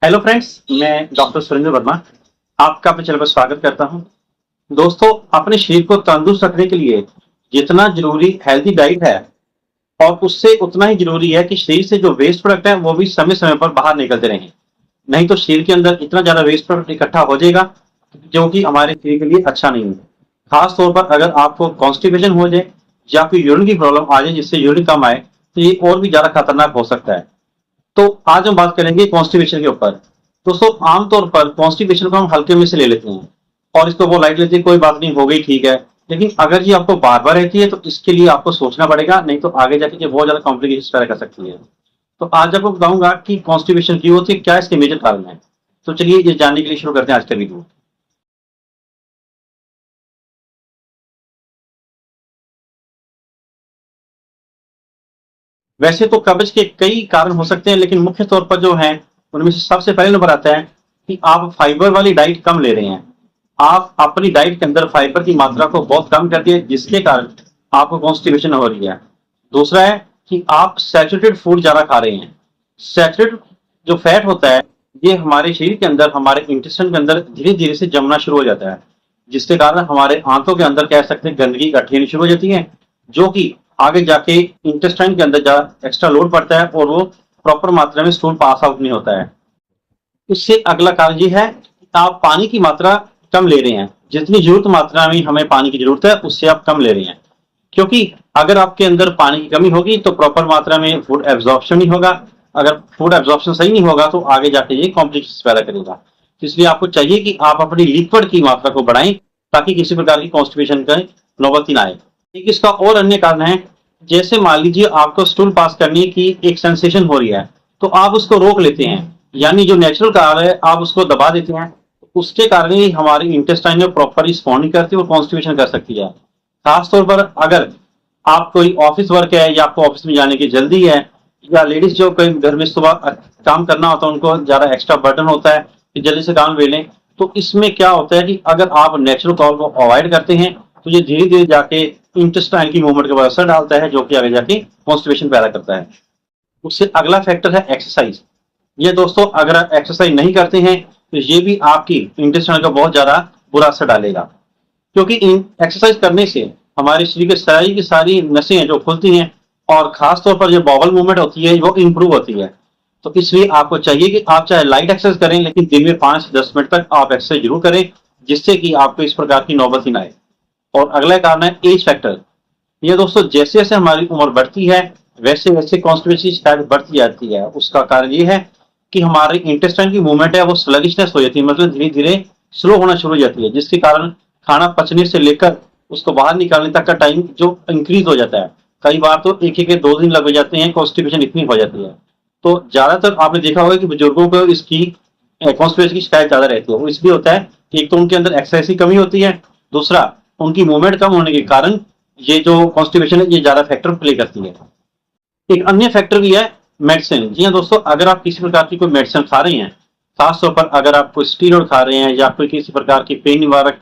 Hello friends, मैं doctor Surendra Verma आपका अपने चैनल पर स्वागत करता हूं। दोस्तों, अपने शरीर को तंदुरुस्त रखने के लिए जितना जरूरी हेल्दी डाइट है और उससे उतना ही जरूरी है कि शरीर से जो वेस्ट प्रोडक्ट है वो भी समय समय पर बाहर निकलते रहें। नहीं तो शरीर के अंदर इतना ज्यादा वेस्ट प्रोडक्ट इकट्ठा हो जाएगा जो कि हमारे शरीर के लिए अच्छा नहीं है। खास तौर पर अगर आपको कॉन्स्टिपेशन हो जाए या फिर यूरिन की प्रॉब्लम आ जाए जिससे यूरिन कम आए तो ये और भी ज्यादा खतरनाक हो सकता है। तो आज हम बात करेंगे कॉन्स्टिपेशन के ऊपर। दोस्तों, आमतौर पर कॉन्स्टिपेशन को हम हल्के में से ले लेते हैं और इसको वो लाइट लेते हैं, कोई बात नहीं, हो गई, ठीक है। लेकिन अगर ये आपको बार बार रहती है तो इसके लिए आपको सोचना पड़ेगा, नहीं तो आगे जाके ये बहुत ज्यादा कॉम्प्लिकेशन पैदा कर सकती है। तो आज आपको बताऊंगा कि कॉन्स्टिपेशन क्यों होती है, क्या इसके मेजर कारण है। तो चलिए ये जानने के लिए शुरू करते हैं आज का वीडियो। वैसे तो कब्ज के कई कारण हो सकते हैं, लेकिन मुख्य तौर पर जो है उनमें से सबसे पहले नंबर आता है कि आप फाइबर वाली डाइट कम ले रहे हैं। आप अपनी डाइट के अंदर फाइबर की मात्रा को बहुत कम कर दिए जिसके कारण आपको कॉन्स्टिपेशन हो रही है। दूसरा है कि आप सैचुरेटेड फूड ज्यादा खा रहे हैं। सैचुरेटेड जो फैट होता है ये हमारे शरीर के अंदर, हमारे इंटेस्टाइन के अंदर धीरे धीरे से जमना शुरू हो जाता है, जिसके कारण हमारे आंतों के अंदर कह सकते हैं गंदगी इकट्ठी होनी शुरू हो जाती है, जो कि आगे जाके इंटेस्टाइन के अंदर एक्स्ट्रा लोड पड़ता है और वो प्रॉपर मात्रा में स्टूल पास आउट नहीं होता है। इससे अगला कारण ये है कि आप पानी की मात्रा कम ले रहे हैं। जितनी जरूरत मात्रा में हमें पानी की जरूरत है उससे आप कम ले रहे हैं, क्योंकि अगर आपके अंदर पानी की कमी होगी तो प्रॉपर मात्रा में फूड एब्जॉर्प्शन नहीं होगा। अगर फूड एब्जॉर्प्शन सही नहीं होगा तो आगे जाके ये कॉम्प्लिकेशन पैदा करेगा। तो इसलिए आपको चाहिए कि आप अपनी लिक्विड की मात्रा को बढ़ाएं ताकि किसी प्रकार की कॉन्स्टिपेशन का नौबत ही ना आए। एक इसका और अन्य कारण है, जैसे मान लीजिए आपको स्टूल पास करने की एक सेंसेशन हो रही है तो आप उसको रोक लेते हैं, यानी जो नेचुरल कारण है आप उसको दबा देते हैं। उसके कारण ही हमारी इंटेस्टाइन में प्रॉपर रिस्पॉन्ड नहीं करती और कॉन्स्टिपेशन कर सकती है। खासतौर पर अगर आप कोई ऑफिस वर्क है या आपको ऑफिस में जाने की जल्दी है, या लेडीज जो कोई घर में सुबह काम करना होता है उनको ज्यादा एक्स्ट्रा बर्डन होता है कि जल्दी से काम ले लें, तो इसमें क्या होता है कि अगर आप नेचुरल तौर को अवॉइड करते हैं तो ये धीरे धीरे जाके इंटेस्टाइन की मूवमेंट के ऊपर असर डालता है, जो कि आगे जाके कॉन्स्टिपेशन पैदा करता है। उससे अगला फैक्टर है एक्सरसाइज। ये दोस्तों, अगर आप एक्सरसाइज नहीं करते हैं तो ये भी आपकी इंटेस्टाइन का बहुत ज्यादा बुरा असर डालेगा, क्योंकि इन एक्सरसाइज करने से हमारे शरीर की सारी नसें हैं जो खुलती हैं और खासतौर पर जो बॉबल मूवमेंट होती है वो इंप्रूव होती है। तो इसलिए आपको चाहिए कि आप चाहे लाइट एक्सरसाइज करें लेकिन दिन में 5 से 10 मिनट तक आप एक्सरसाइज जरूर करें, जिससे कि आपको इस प्रकार की नौबत ही ना आए। और अगला कारण है एज फैक्टर। ये दोस्तों, जैसे जैसे हमारी उम्र बढ़ती है वैसे वैसे कॉन्स्टिपेशन शायद बढ़ती जाती है। उसका कारण ये है कि हमारे इंटेस्टाइन की मूवमेंट है वो स्लगिशनेस हो जाती है, मतलब धीरे धीरे स्लो होना शुरू हो जाती है, जिसके कारण खाना पचने से लेकर उसको बाहर निकालने तक का टाइम जो इंक्रीज हो जाता है। कई बार तो एक एक 2 दिन लग जाते हैं, कॉन्स्टिपेशन इतनी हो जाती है। तो ज्यादातर आपने देखा होगा कि बुजुर्गों को इसकी कॉन्स्टिपेशन की शिकायत ज्यादा रहती है। वो इसलिए होता है कि एक तो उनके अंदर एक्सरसाइज की कमी होती है, दूसरा उनकी मूवमेंट कम होने के कारण ये जो कॉन्स्टिपेशन है ये ज्यादा फैक्टर प्ले करती है। एक अन्य फैक्टर भी है मेडिसिन। जी हाँ दोस्तों, अगर आप किसी प्रकार की कोई मेडिसिन खा रहे हैं, खासतौर पर अगर आप कोई स्टीरॉयड खा रहे हैं या कोई किसी प्रकार की पेन निवारक,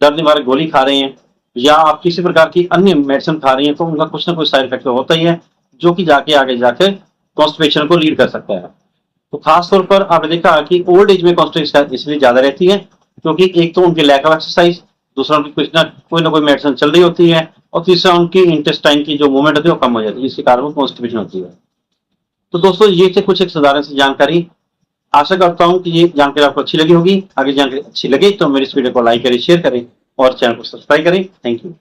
दर्द निवारक गोली खा रहे हैं, या आप किसी प्रकार की अन्य मेडिसिन खा रही हैं, तो उनका कुछ ना कुछ साइड इफेक्ट होता ही है, जो कि जाके आगे जाकर कॉन्स्टिपेशन को लीड कर सकता है। तो खासतौर पर आपने देखा कि ओल्ड एज में कॉन्स्टिपेशन इसलिए ज्यादा रहती है क्योंकि एक तो उनकी लैक ऑफ एक्सरसाइज, दूसरा उनकी कुछ ना कोई मेडिसिन चल रही होती है, और तीसरा उनकी इंटेस्टाइन की जो मूवमेंट होती है वो कम हो जाती है, जिसके कारण वो कॉन्स्टिपेशन होती है। तो दोस्तों, ये थे कुछ एक साधारण सी जानकारी। आशा करता हूँ कि ये जानकारी आपको अच्छी लगी होगी। आगे जानकारी अच्छी लगे तो मेरी इस वीडियो को लाइक करें, शेयर करें और चैनल को सब्सक्राइब करें। Thank you.